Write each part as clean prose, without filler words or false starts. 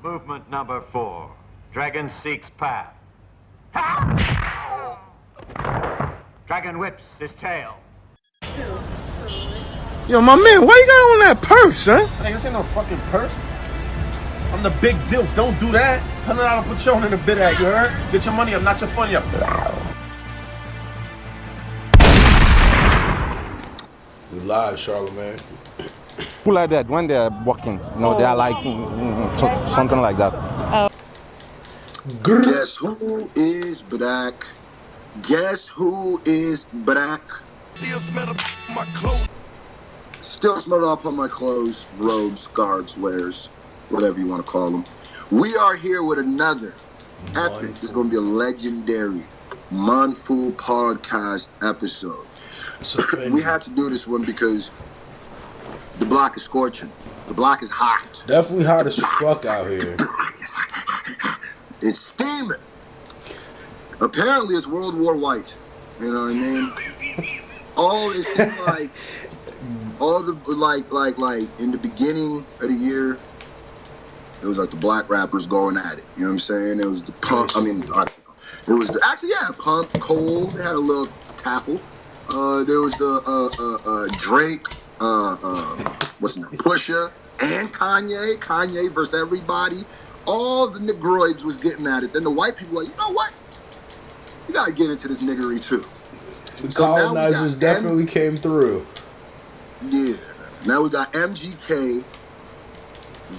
Movement number 4. Dragon seeks path. Dragon whips his tail. Yo, my man, why you got on that purse, huh? Hey, this ain't no fucking purse. I'm the big dilf. Don't do that. $100 Patron in the bid at, you heard? Get your money up, not your funny up. We live, Charlamagne. Who like that when they're walking? No, they're like something like that. Guess who is back? Guess who is back? Still smell up on my clothes, robes, scarves, wares, whatever you want to call them. We are here with another epic. It's going to be a legendary Manfu podcast episode. We had to do this one because the block is scorching. The block is hot. Definitely hot as fuck out here. It's steaming. Apparently, it's World War White. You know what I mean? It seemed like all the like in the beginning of the year, it was like the black rappers going at it. You know what I'm saying? It was the punk. It was punk, cold. They had a little taffle. There was the Drake, what's his name? Pusha and Kanye. Kanye versus everybody. All the negroids was getting at it. Then the white people were like, you know what? You gotta get into this niggery too. The colonizers definitely came through. Yeah. Now we got MGK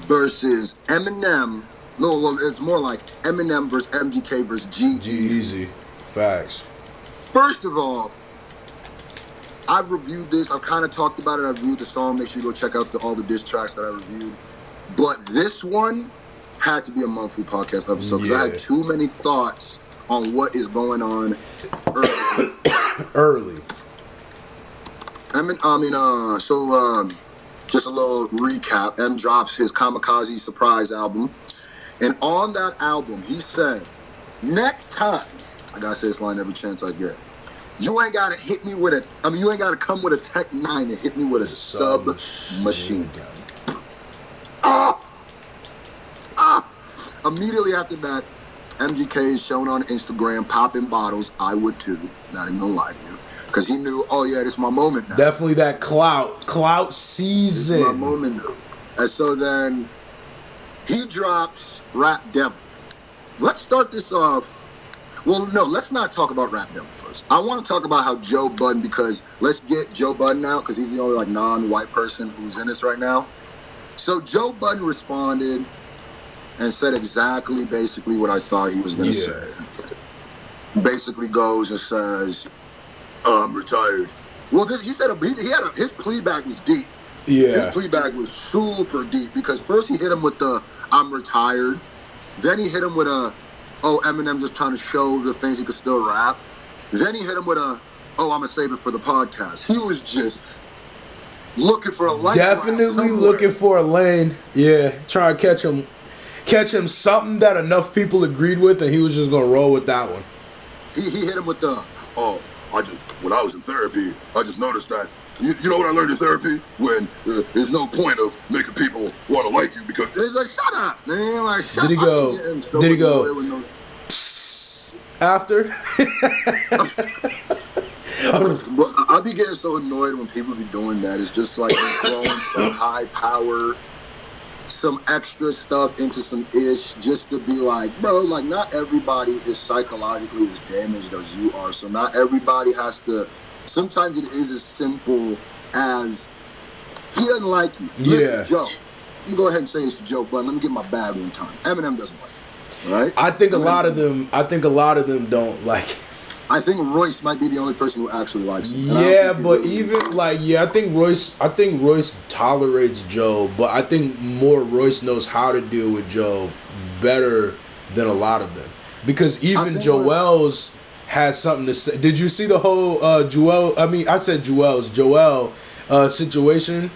versus Eminem. No, well, it's more like Eminem versus MGK versus Eazy. Facts. First of all, I've reviewed this. I've kind of talked about it. I reviewed the song. Make sure you go check out all the diss tracks that I reviewed. But this one had to be a Manfu podcast episode because I had too many thoughts on what is going on early. Just a little recap. M drops his Kamikaze Surprise album. And on that album, he said, next time, I gotta say this line every chance I get, you ain't gotta hit me with you ain't gotta come with a Tech 9 and hit me with a sub-machine gun. Immediately after that, MGK is shown on Instagram popping bottles. I would too, not even gonna lie to you. Because he knew, this is my moment now. Definitely that clout season. This is my moment now. And so then he drops Rap Devil. Let's start this off. Well, no, let's not talk about Rap Devil first. I want to talk about how Joe Budden, because let's get Joe Budden out, because he's the only non-white person who's in this right now. So Joe Budden responded and said basically what I thought he was going to say. Basically goes and says, I'm retired. Well, he said his plea bag was deep. Yeah. His plea bag was super deep because first he hit him with the I'm retired. Then he hit him with Eminem just trying to show the things he could still rap. Then he hit him with I'm going to save it for the podcast. He was just looking for a lane. Definitely looking for a lane. Yeah, trying to catch him something that enough people agreed with, and he was just going to roll with that one. He hit him with when I was in therapy, I just noticed that, you know what I learned in therapy? When there's no point of making people want to like you because it's like, shut up, man. Like, shut up. Did he go? After? I be getting so annoyed when people be doing that. It's just like throwing some high power, some extra stuff into some ish just to be like, bro, like not everybody is psychologically as damaged as you are. So not everybody has to. Sometimes it is as simple as he doesn't like you. Listen, Joe, let me go ahead and say this to Joe Budden. Let me get my bag one time. Eminem doesn't like you, right? I think a lot of them don't like. I think Royce might be the only person who actually likes him. Yeah, but even I think Royce tolerates Joe, but I think more Royce knows how to deal with Joe better than a lot of them. Because even Joel's has something to say. Did you see the whole Joel situation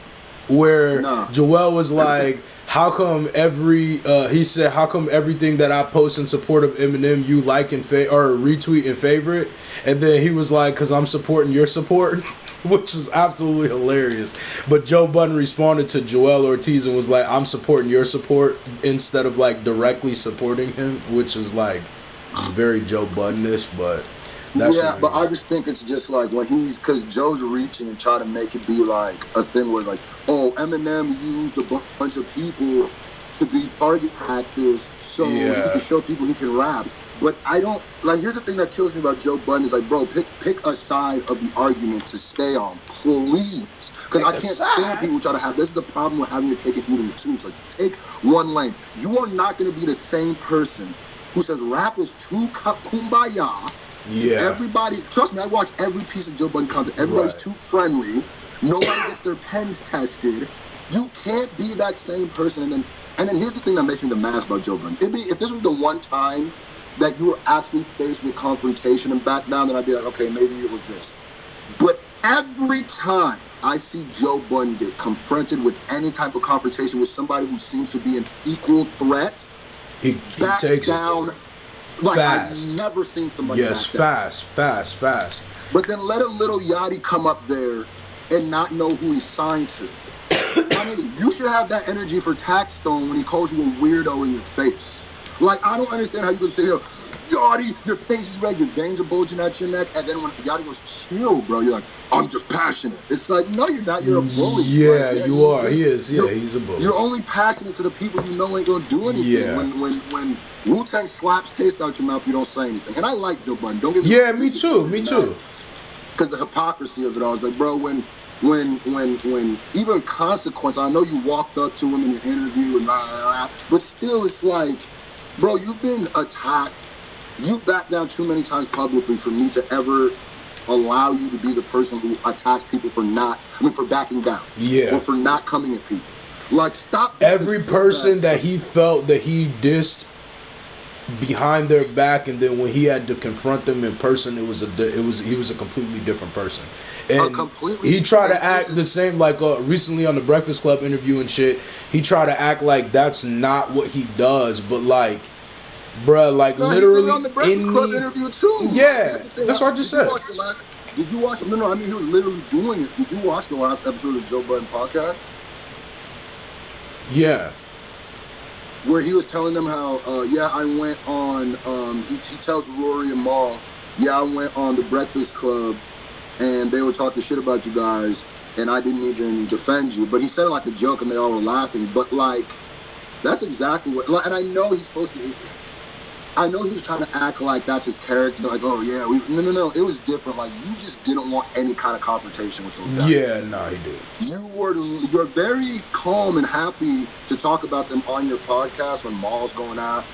where Joel was like, how come how come everything that I post in support of Eminem you like and or retweet and favorite? And then he was like, because I'm supporting your support. which was absolutely hilarious. But Joe Budden responded to Joel Ortiz and was like, I'm supporting your support instead of like directly supporting him, which was like very Joe Budden-ish, but that's yeah, but I just think it's just like when because Joe's reaching and trying to make it be like a thing where like, oh, Eminem used a bunch of people to be target practice so he can show people he can rap. But I don't, like, here's the thing that kills me about Joe Budden is like, bro, pick a side of the argument to stay on, please. Because I can't stand people try to have, this is the problem with having to take it either two. So take one lane. You are not going to be the same person who says rap is too kumbaya. Yeah. Everybody, trust me, I watch every piece of Joe Budden content. Everybody's too friendly. Nobody gets their pens tested. You can't be that same person. And then here's the thing that makes me the mad about Joe Budden. If this was the one time that you were actually faced with confrontation and back down, then I'd be like, okay, maybe it was this. But every time I see Joe Budden get confronted with any type of confrontation with somebody who seems to be an equal threat, he backs takes down. Like, fast. I've never seen somebody Yes, back down. fast. But then let a little Yachty come up there and not know who he's signed to. I mean, you should have that energy for Taxstone when he calls you a weirdo in your face. Like, I don't understand how you can say, Yachty, your face is red, your veins are bulging out your neck, and then when Yachty goes, chill, bro, you're like, I'm just passionate. It's like, no, you're not. You're a bully. Yeah, like, you are. He is. Yeah, he's a bully. You're only passionate to the people you know ain't gonna do anything. Yeah. When Wu-Tang slaps taste out your mouth, you don't say anything. And I like Joe Budden. Don't get Yeah, me too. Because the hypocrisy of it all is like, bro, when even Consequence, I know you walked up to him in your interview and but still, it's like, bro, you've been attacked. You backed down too many times publicly for me to ever allow you to be the person who attacks people for backing down. Yeah. Or for not coming at people. Like, stop. Every person that he felt that he dissed behind their back, and then when he had to confront them in person, he was a completely different person. And he tried to act the same, like recently on the Breakfast Club interview and shit. He tried to act like that's not what he does, but like, bruh, like literally on the Breakfast Club interview too. Yeah, that's what I just said. Did you watch? No, I mean he was literally doing it. Did you watch the last episode of Joe Budden podcast? Yeah. Where he was telling them how, I went on, he tells Rory and Mal, I went on the Breakfast Club and they were talking shit about you guys and I didn't even defend you. But he said it like a joke and they all were laughing. But like, that's exactly what, like, and I know he's supposed to, I know he was trying to act like that's his character. Like, oh yeah, no. It was different. Like, you just didn't want any kind of confrontation with those guys. Yeah, no, he did. You're very calm and happy to talk about them on your podcast when Maul's going out.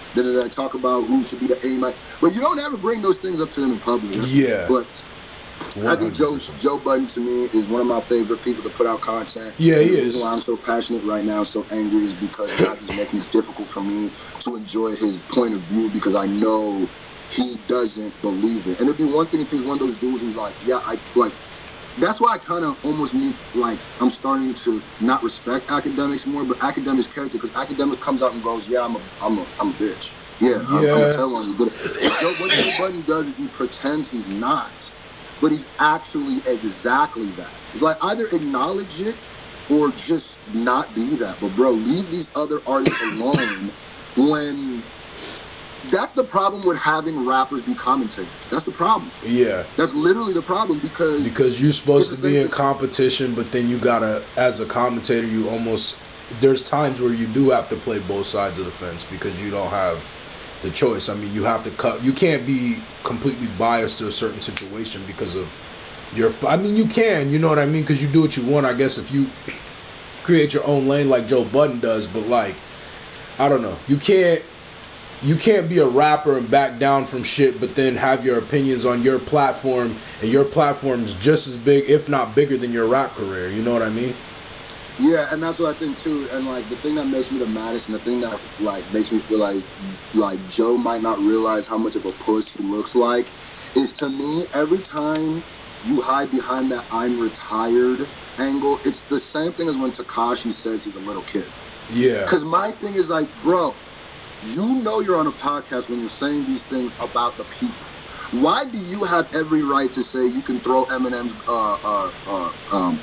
Talk about who should be the aim. But you don't ever bring those things up to them in public. Yeah. But 100%. I think Joe Budden to me is one of my favorite people to put out content. Yeah, he is. The reason why I'm so passionate right now, so angry, is because now he's making it difficult for me to enjoy his point of view because I know he doesn't believe it. And it'd be one thing if he's one of those dudes who's like, that's why I kind of almost need, like, I'm starting to not respect academics more, but academics' character, because academic comes out and goes, I'm a bitch. I'm gonna tell on you. But what Joe Budden does is he pretends he's not. But he's actually exactly that. Like, either acknowledge it or just not be that. But, bro, leave these other artists alone when... That's the problem with having rappers be commentators. That's the problem. Yeah. That's literally the problem because you're supposed to be in competition, but then you gotta, as a commentator, you almost... There's times where you do have to play both sides of the fence because you don't have the choice. I mean, you have to cut. You can't be completely biased to a certain situation because of your. I mean, you can. You know what I mean? Because you do what you want. I guess if you create your own lane like Joe Budden does, but like, I don't know. You can't be a rapper and back down from shit, but then have your opinions on your platform, and your platform's just as big, if not bigger, than your rap career. You know what I mean? Yeah, and that's what I think too. And like the thing that makes me the maddest, and the thing that like makes me feel like Joe might not realize how much of a puss he looks like, is to me every time you hide behind that I'm retired angle, it's the same thing as when Tekashi says he's a little kid. Yeah. Because my thing is like, bro, you know you're on a podcast when you're saying these things about the people. Why do you have every right to say you can throw Eminem's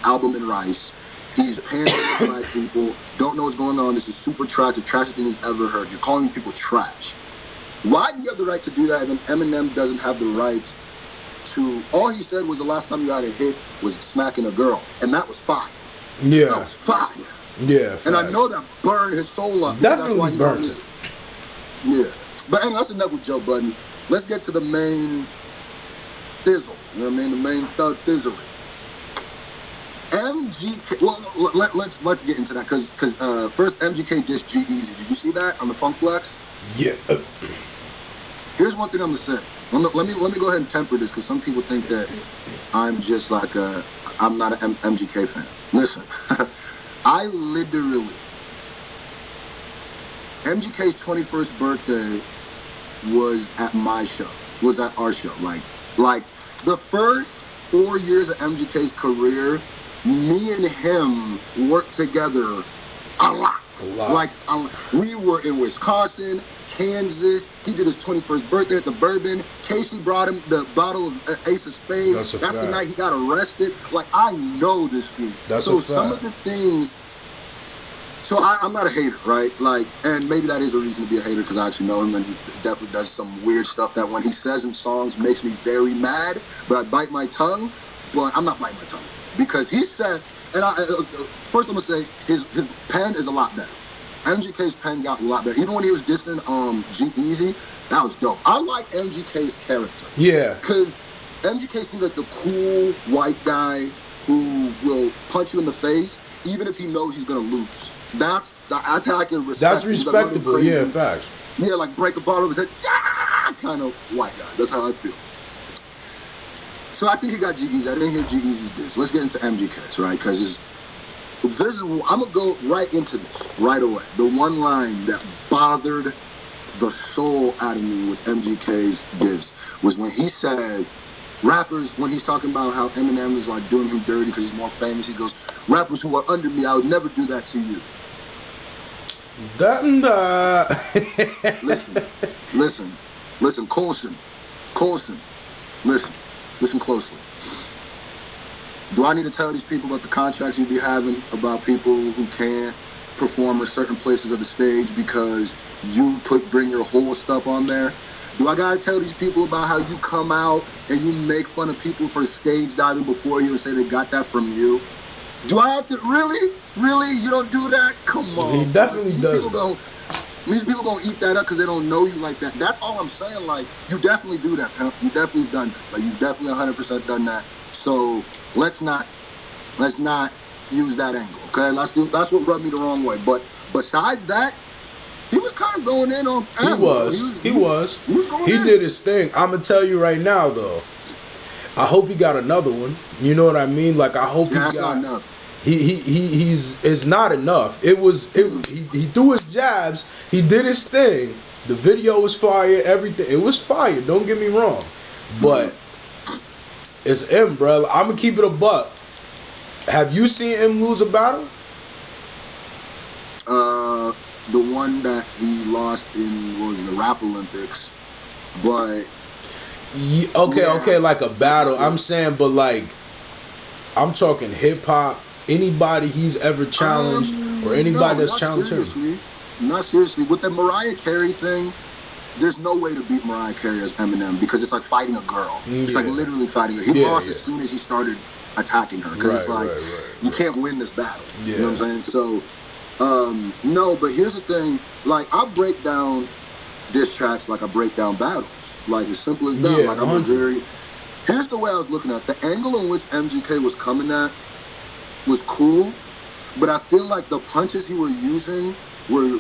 album in rice? He's pandering to black people. Don't know what's going on. This is super trash. The trashiest thing he's ever heard. You're calling these people trash. Why do you have the right to do that? And Eminem doesn't have the right to. All he said was the last time you had a hit was smacking a girl, and that was fire. Yeah. That was fire. Yeah. And I know that burned his soul up. Definitely that's why burned he's it. Yeah. But anyway, that's enough with Joe Budden. Let's get to the main thizzle. You know what I mean? The main thug thizzery. MGK. Well, let's get into that because first MGK dissed G-Eazy. Did you see that on the Funk Flex? Yeah. Here's one thing I'm gonna say. Let me go ahead and temper this because some people think that I'm just like I'm not an MGK fan. Listen, I literally MGK's 21st birthday was at my show. Was at our show. Like the first 4 years of MGK's career, me and him worked together a lot. Like we were in Wisconsin, Kansas. He did his 21st birthday at the Bourbon. Casey brought him the bottle of Ace of Spades. That's the night he got arrested. Like, I know this dude. So some of the things. So I'm not a hater, right? Like, and maybe that is a reason to be a hater because I actually know him and he definitely does some weird stuff that when he says in songs makes me very mad. But I bite my tongue. But I'm not biting my tongue because he said. And first I'm gonna say his pen is a lot better. MGK's pen got a lot better. Even when he was dissing G-Eazy, that was dope. I like MGK's character. Yeah. Because MGK seems like the cool white guy who will punch you in the face even if he knows he's gonna lose. That's how I can respect. That's respectable. Like yeah, facts. Yeah, like break a bottle of his head, yeah, kind of white guy. That's how I feel. So I think he got G-Eazy. I didn't hear G-Eazy's diss. Let's get into MGK's, right? Because I'm going to go right into this right away. The one line that bothered the soul out of me with MGK's diss was when he said, rappers, when he's talking about how Eminem is like doing him dirty because he's more famous, he goes, rappers who are under me, I would never do that to you. Listen, Colson, listen closely. Do I need to tell these people about the contracts you be having, about people who can't perform at certain places of the stage because you bring your whole stuff on there? Do I gotta tell these people about how you come out and you make fun of people for stage diving before you and say they got that from you? Do I have to really? You don't do that? Come on. He definitely does. These people gonna eat that up because they don't know you like that. That's all I'm saying. Like, you definitely do that, pimp. You definitely done that. Like, you've definitely 100% done that. So let's not use that angle, okay? That's what rubbed me the wrong way. But besides that, he was kind of going in on. He was. He did his thing. I'm gonna tell you right now, though. I hope he got another one. You know what I mean? Like, I hope that's not enough. It's not enough. He threw his jabs. He did his thing. The video was fire. Everything. It was fire. Don't get me wrong. But it's him, bro. I'm gonna keep it a buck. Have you seen him lose a battle? The one that he lost in the Rap Olympics, but okay, like a battle. I'm saying, but like, I'm talking hip hop. Anybody he's ever challenged or anybody that's challenged him. Not seriously. With the Mariah Carey thing, there's no way to beat Mariah Carey as Eminem because it's like fighting a girl. It's like literally fighting her. He lost as soon as he started attacking her because you can't win this battle. You know what I'm saying? So, no, but here's the thing. Like, I break down diss tracks like I break down battles. Like, as simple as that. Like, here's the way I was looking at it. The angle in which MGK was coming at was cool, but I feel like the punches he was using were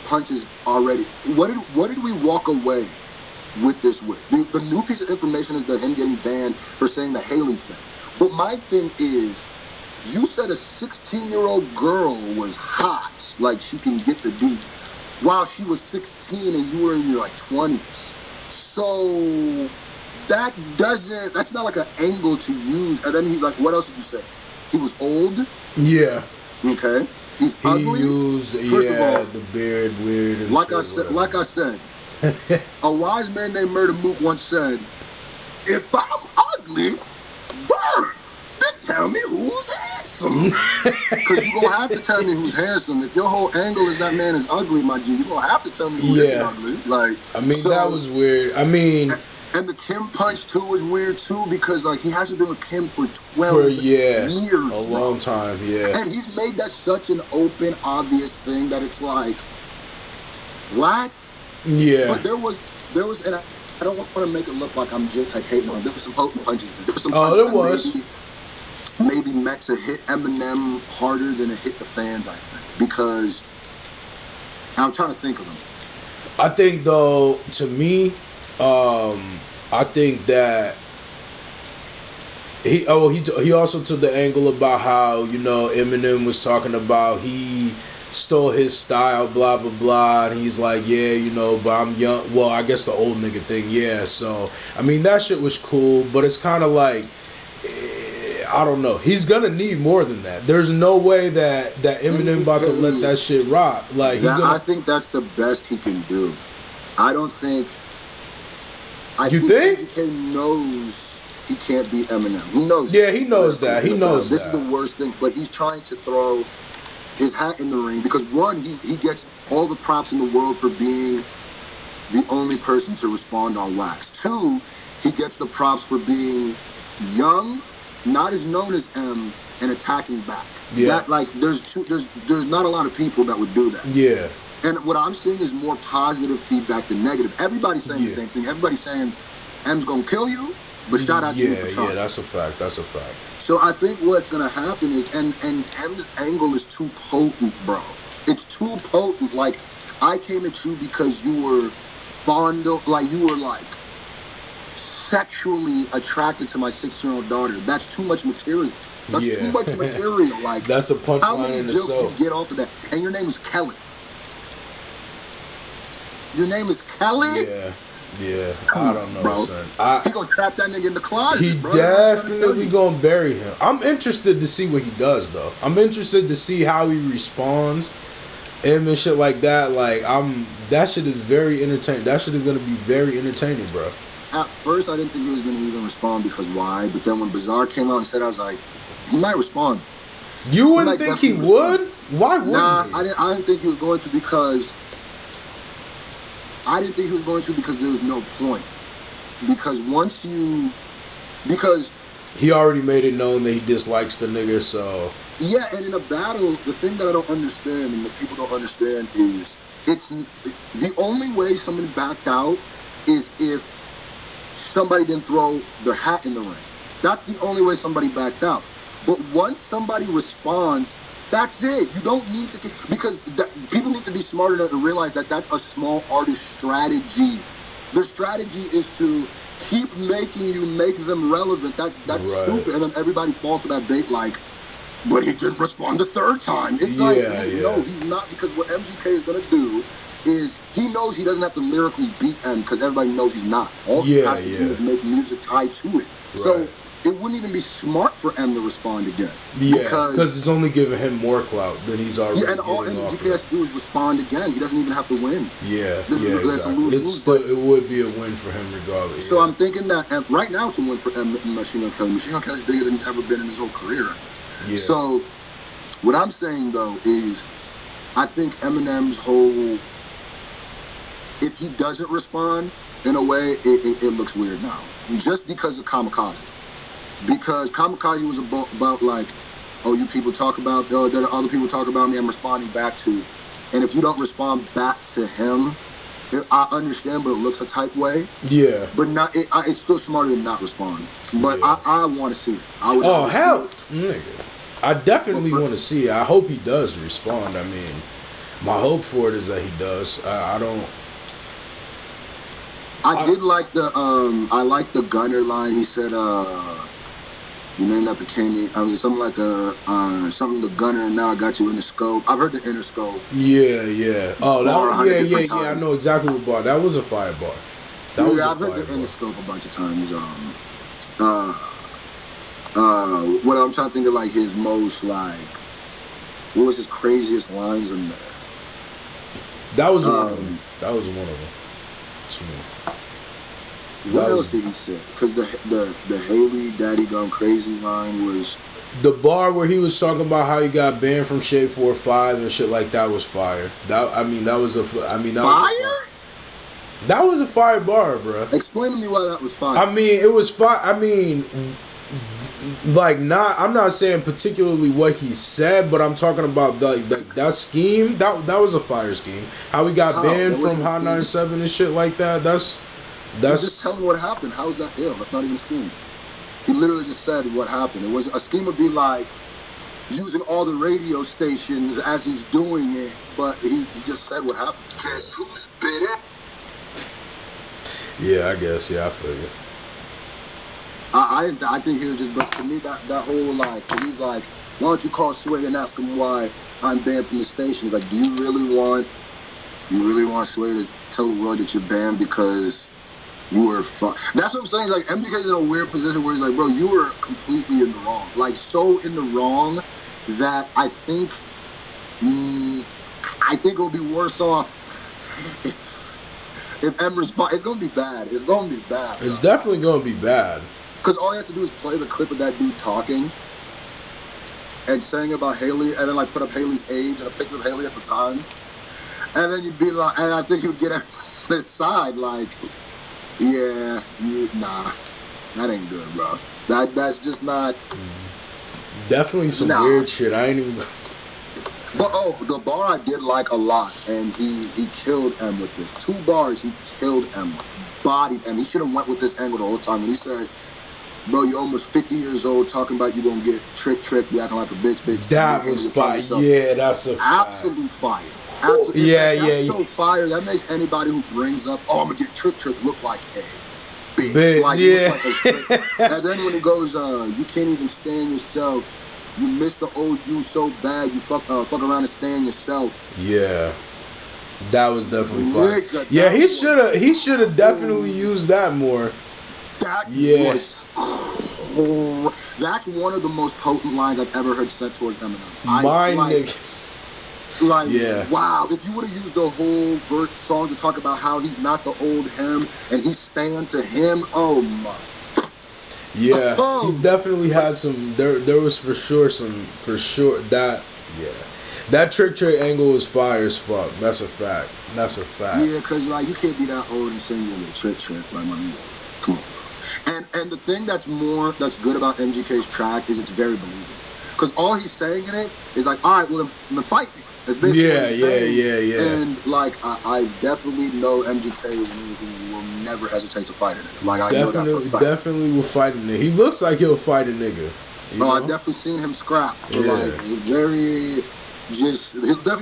punches already. What did we walk away with this with? The new piece of information is him getting banned for saying the Haley thing. But my thing is, you said a 16-year-old girl was hot, like she can get the D, while she was 16 and you were in your like 20s. So that's not like an angle to use. And then he's like, what else did you say? He was old. Yeah. Okay. He's ugly. First of all, the beard weird. And like I said, a wise man named Murder Mook once said, if I'm ugly, then tell me who's handsome. Because you're going to have to tell me who's handsome. If your whole angle is that man is ugly, my G, you're going to have to tell me who is ugly. Like, I mean, so, that was weird. I mean... And the Kim punch, too, was weird, too, because, like, he hasn't been with Kim for 12 years. A long time, yeah. And he's made that such an open, obvious thing that it's like, what? Yeah. But there was, and I don't want to make it look like I'm just, like, hating on him. There was some potent punches. There was some punches maybe meant to hit Eminem harder than it hit the fans, I think. Because I'm trying to think of them. I think, though, to me... I think that he also took the angle about how, you know, Eminem was talking about he stole his style, blah blah blah, and he's like, yeah, you know, but I'm young. Well, I guess the old nigga thing, yeah. So I mean, that shit was cool, but it's kind of like, I don't know. He's gonna need more than that. There's no way that Eminem about to let that shit rock. Like, I think that's the best he can do. I don't think. I think MGK knows he can't beat Eminem. He knows. Yeah, he knows that. He knows this is the worst thing. But he's trying to throw his hat in the ring because one, he gets all the props in the world for being the only person to respond on wax. Two, he gets the props for being young, not as known as M, and attacking back. Yeah. That, like, there's not a lot of people that would do that. Yeah. And what I'm seeing is more positive feedback than negative. Everybody's saying the same thing. Everybody's saying M's gonna kill you, but shout out to you for trying. Yeah, that's a fact. That's a fact. So I think what's gonna happen is, and M's angle is too potent, bro. It's too potent. Like, I came at you because you were fond of, like, you were like sexually attracted to my 6-year-old daughter. That's too much material. That's too much material. Like, that's a punchline in itself. How many jokes can you get off of that? And your name is Kelly. Your name is Kelly? Yeah. I don't know, bro. Son. He gonna trap that nigga in the closet, he bro. Definitely gonna bury him. I'm interested to see what he does, though. I'm interested to see how he responds and shit like that. Like, that shit is very entertaining. That shit is gonna be very entertaining, bro. At first, I didn't think he was gonna even respond because why? But then when Bizarre came out and said, I was like, he might respond. You wouldn't think he would? Why wouldn't he? I didn't think he was going to because... I didn't think he was going to because there was no point. Because he already made it known that he dislikes the nigga, so... Yeah, and in a battle, the thing that I don't understand and that people don't understand is the only way somebody backed out is if somebody didn't throw their hat in the ring. That's the only way somebody backed out. But once somebody responds, that's it. You don't need to... Because people need to be smart enough to realize that that's a small artist strategy. Their strategy is to keep making you make them relevant. That's stupid. And then everybody falls for that bait like, but he didn't respond the third time. It's no, he's not. Because what MGK is going to do is he knows he doesn't have to lyrically beat M because everybody knows he's not. All he has to do is make music tied to it. Right. So... it wouldn't even be smart for M to respond again. Yeah, because it's only giving him more clout than he's already getting off. And all MGK has to do is respond again. He doesn't even have to win. Exactly. It would be a win for him regardless. So I'm thinking that right now it's a win for M and Machine Gun Kelly. Machine Gun Kelly is bigger than he's ever been in his whole career. Yeah. So what I'm saying, though, is I think Eminem's whole... if he doesn't respond, in a way, it looks weird now. Just because of Kamikaze. Because Kamikaze was about like, oh, you people talk about, that other people talk about me, I'm responding back to. And if you don't respond back to him, I understand, but it looks a type way. Yeah. But it's still smarter than not respond. But I want to see it. Hell, nigga. I definitely want to see it. I hope he does respond. I mean, my hope for it is that he does. I did like the Gunner line. He said, you named after Kenny. Something like something the Gunner, and now I got you in the scope. I've heard the inner scope. Yeah. Oh, that I know exactly what bar. That was a fire bar. I've heard the inner scope a bunch of times. What I'm trying to think of, like, his most, like, what was his craziest lines in there? That was one of them. To me. What else did he say? Because the Haley Daddy Gone Crazy line was the bar where he was talking about how he got banned from Shade 4-5 and shit like that was fire. That was a fire. That was a fire bar, bro. Explain to me why that was fire. I mean, it was fire. I mean, like, I'm not saying particularly what he said, but I'm talking about that scheme. That was a fire scheme. How he got banned from Hot 97 and shit like that. That's. Just tell me what happened. How is that ill? That's not even a scheme. He literally just said what happened. It was a scheme would be like using all the radio stations as he's doing it, but he just said what happened. Guess who spit it? Yeah, I guess. Yeah, I feel you. I think he was just, but to me that whole like, he's like, why don't you call Sway and ask him why I'm banned from the station? Like, do you really want Sway to tell the world that you're banned because you were That's what I'm saying. Like, MGK's in a weird position where he's like, bro, you were completely in the wrong. Like, so in the wrong that I think it'll be worse off if M responds. It's gonna be bad. It's gonna be bad. It's definitely gonna be bad. Because all he has to do is play the clip of that dude talking and saying about Haley, and then like put up Haley's age and a picture of Haley at the time, and then you'd be like, and I think you'd get his side like, yeah, nah, that ain't good, bro. That's just not. Definitely some weird shit. I ain't even. But the bar I did like a lot, and he killed M with this. 2 bars, he killed M, bodied M. He should have went with this angle the whole time. And he said, bro, you're almost 50 years old talking about you gonna get tricked, you acting like a bitch. That was fire. Yeah, that's a absolute fire. Absolutely. Yeah, that's so fire. That makes anybody who brings up, I'm gonna get tricked look like a bitch. Like, yeah. Look like and then when it goes, you can't even stand yourself. You miss the old you so bad. You fuck around and stand yourself. Yeah, that was definitely fire. Yeah, he should have definitely used that more. That was cool. That's one of the most potent lines I've ever heard said towards Eminem. Wow, if you would have used the whole song to talk about how he's not the old him and he's staying to him, oh my. Yeah, he definitely had some. There was for sure that. Yeah, that trick angle was fire as fuck. That's a fact. Yeah, because like you can't be that old and saying you're a trick like my nigga. Come on, bro. And the thing that's good about MGK's track is it's very believable. Because all he's saying in it is like, all right, well, I'm gonna fight you. That's basically what he's saying. Yeah. And like, I definitely know MGK is one who will never hesitate to fight a nigga. Like, I know that for a fact. Definitely will fight a nigga. He looks like he'll fight a nigga. I've definitely seen him scrap for like he'll definitely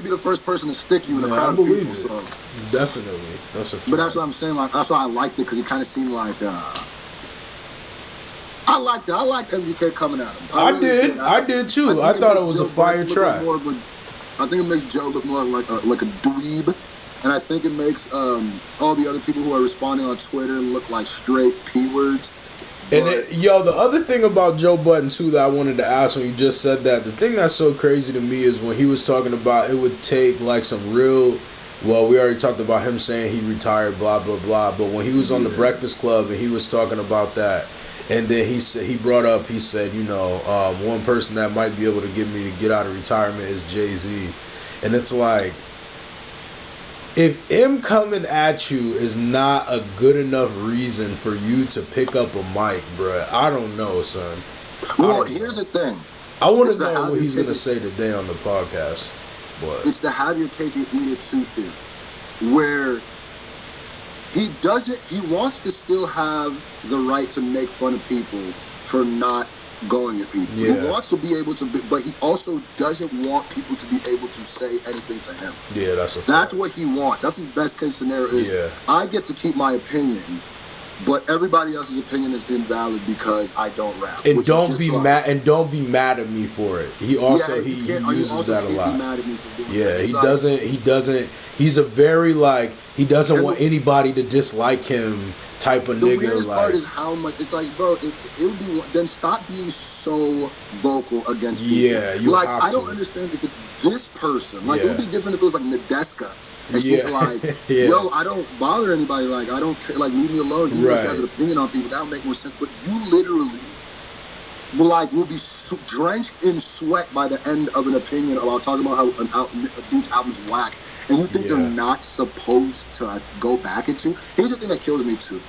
be the first person to stick you in a crowd of people. So. Definitely, that's a fact. But that's what I'm saying. Like, that's why I liked it, because he kind of seemed like. I liked it. I liked MGK coming at him. I did too. I thought it was a fire track. I think it makes Joe look more like a dweeb, and I think it makes all the other people who are responding on Twitter look like straight P-words. And the other thing about Joe Budden too that I wanted to ask when you just said that, the thing that's so crazy to me is when he was talking about it would take like some real. Well, we already talked about him saying he retired, blah blah blah. But when he was on the Breakfast Club and he was talking about that. And then he said, one person that might be able to get me to get out of retirement is Jay-Z. And it's like, if M coming at you is not a good enough reason for you to pick up a mic, bruh, I don't know, son. Well, here's the thing. I want to know what he's going to say today on the podcast. But it's the have your cake and eat it too theory, where he wants to still have the right to make fun of people for not going at people. Yeah. He wants to be able to, but he also doesn't want people to be able to say anything to him. Yeah, that's what he wants. That's his best case scenario is, I get to keep my opinion, but everybody else's opinion is invalid because I don't rap. And don't be mad. And don't be mad at me for it. He also he uses that a lot. Be mad at me for doing that. He doesn't. He's a very like. He doesn't want anybody to dislike him. Type of the nigga. weirdest like, part is how much it's like, bro. It would be then stop being so vocal against people. Yeah, you like have I don't to. understand if it's this person. Like it would be different if it was like Nadeska. And Yeah. she's like, Yeah. yo, I don't bother anybody. Like I don't care. Like leave me alone. Even though she has Right. an opinion on people, that would make more sense. But you literally will be drenched in sweat by the end of an opinion about talking about how a dude's album's whack, and you think they're not supposed to go back at you. Here's the thing that kills me too,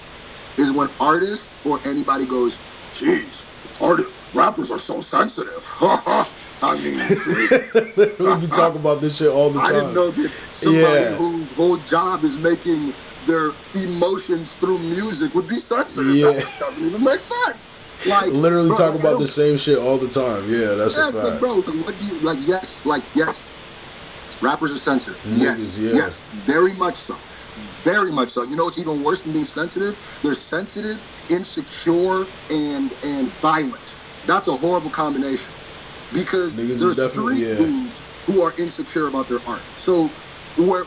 is when artists or anybody goes, "Jeez, rappers are so sensitive." I mean, we be talking about this shit all the time. I didn't know that somebody whose whole job is making their emotions through music would be sensitive. Yeah. That just doesn't even make sense. Like Literally bro, talk like, about the same shit all the time. Yeah, that's a fact. but bro, like, what do you like? Yes. Rappers are sensitive. Niggas, yes, very much so. Very much so. You know what's even worse than being sensitive? They're sensitive, insecure, and violent. That's a horrible combination. Because Niggas there's street dudes who are insecure about their art. So where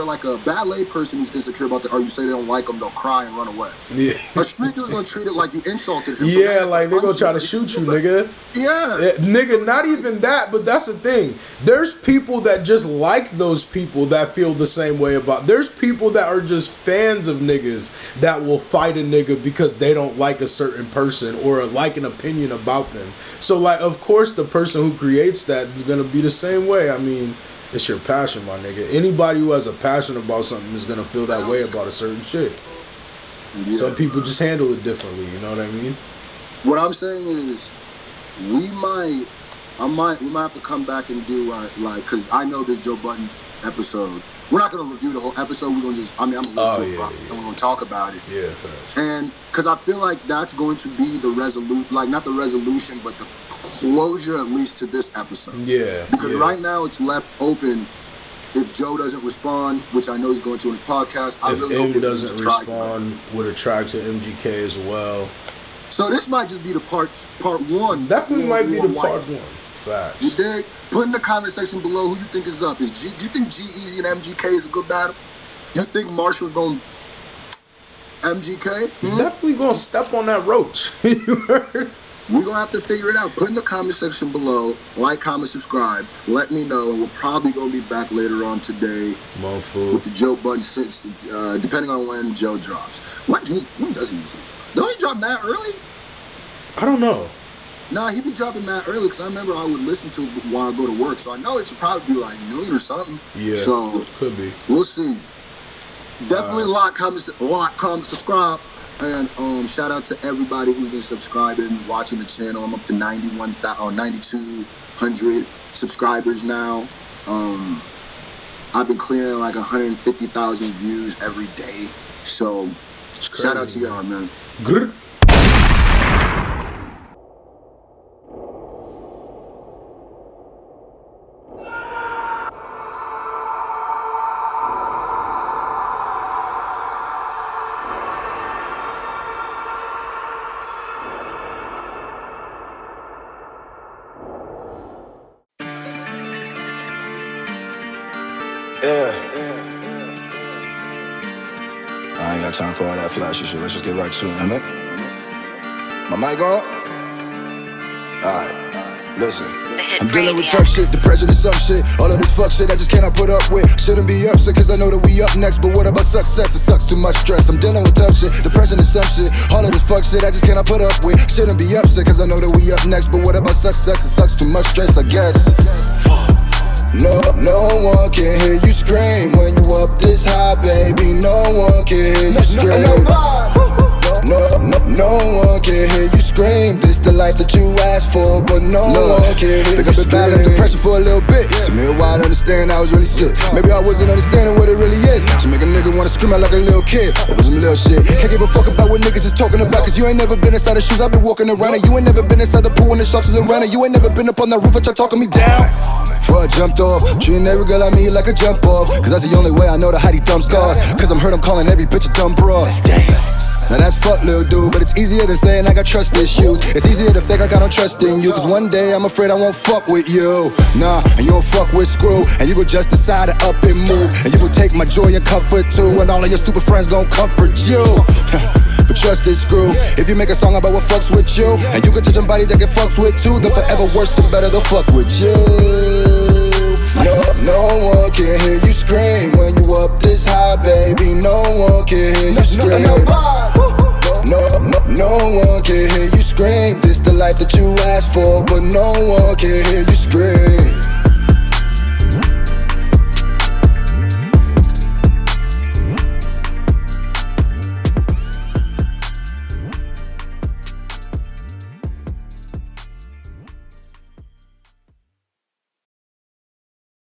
like a ballet person who's insecure about their art, you say they don't like them, they'll cry and run away. Yeah. A street dude's gonna treat it like you insulted him. Yeah, like they're gonna try to shoot you, nigga. Yeah. Nigga, not even that, but that's the thing. There's people that just like those people that feel the same way about. There's people that are just fans of niggas that will fight a nigga because they don't like a certain person or like an opinion about them. So like, of course, the person who creates that is gonna be the same way. I mean, it's your passion, my nigga. Anybody who has a passion about something is gonna feel that way about a certain shit. Yeah. Some people just handle it differently. You know what I mean? What I'm saying is, we might have to come back and do like, cause I know this Joe Budden episode. We're not gonna review the whole episode. We're gonna just, I'm gonna listen to it. I'm gonna talk about it. Yeah, facts. And cause I feel like that's going to be the resolution, like not the resolution, but the closure at least to this episode. Yeah. Because right now it's left open. If Joe doesn't respond, which I know he's going to in his podcast, I if really hope M he doesn't respond with a track to MGK as well. So this might just be the part one. Definitely might be the White. part one. Facts. You dig? Put in the comment section below who you think is up. Do you think G-Eazy and MGK is a good battle? You think Marshall's going MGK? He's definitely gonna step on that roach. You heard? We're gonna have to figure it out. Put in the comment section below, like, comment, subscribe. Let me know, and we're probably gonna be back later on today with the Joe Budden since, depending on when Joe drops. When does he usually? Don't he drop that early? I don't know. Nah, he be dropping that early because I remember I would listen to it while I go to work, so I know it should probably be like noon or something. Yeah, so could be. We'll see. Definitely like, comment, subscribe. And shout out to everybody who's been subscribing, watching the channel. I'm up to 9,200 subscribers now. I've been clearing like 150,000 views every day. So shout out to y'all, man. Good. I ain't got time for all that flashy shit. Let's just get right to it, man. My mic on? Alright, listen. I'm dealing with tough shit, depression and some shit. All of this fuck shit I just cannot put up with. Shouldn't be upset cause I know that we up next. But what about success? It sucks too much stress. I'm dealing with tough shit, depression and some shit. All of this fuck shit I just cannot put up with. Shouldn't be upset cause I know that we up next. But what about success? It sucks too much stress, I guess. No one can hear you scream when you up this high, baby. No one can hear you scream. No one can hear you scream. This the life that you asked for, but no one can hear you scream. Think I've been battling depression for a little bit. To me, a while to understand I was really sick. Maybe I wasn't understanding what it really is. To make a nigga wanna scream out like a little kid. It was some little shit. Can't give a fuck about what niggas is talking about. Cause you ain't never been inside the shoes, I've been walking around it. You ain't never been inside the pool when the sharks is around it. You ain't never been up on that roof and try talking me down. Before I jumped off, treating every girl I meet like a jump off. Cause that's the only way I know to hide these dumb scars. Cause I'm hurt, I'm calling every bitch a dumb broad. Damn. Now that's fuck, little dude, but it's easier to say and I got trust issues. It's easier to fake like I don't trust in you, cause one day I'm afraid I won't fuck with you. Nah, and you don't fuck with Screw, and you gon' just decide to up and move, and you gon' take my joy and comfort too, and all of your stupid friends gon' comfort you. But trust this, Screw, if you make a song about what fucks with you, and you can touch somebody that get fucked with too, then forever worse than better they'll fuck with you. No one can hear you scream when you up this high, baby. No one can hear you scream. No one can hear you scream. This the life that you asked for, but no one can hear you scream.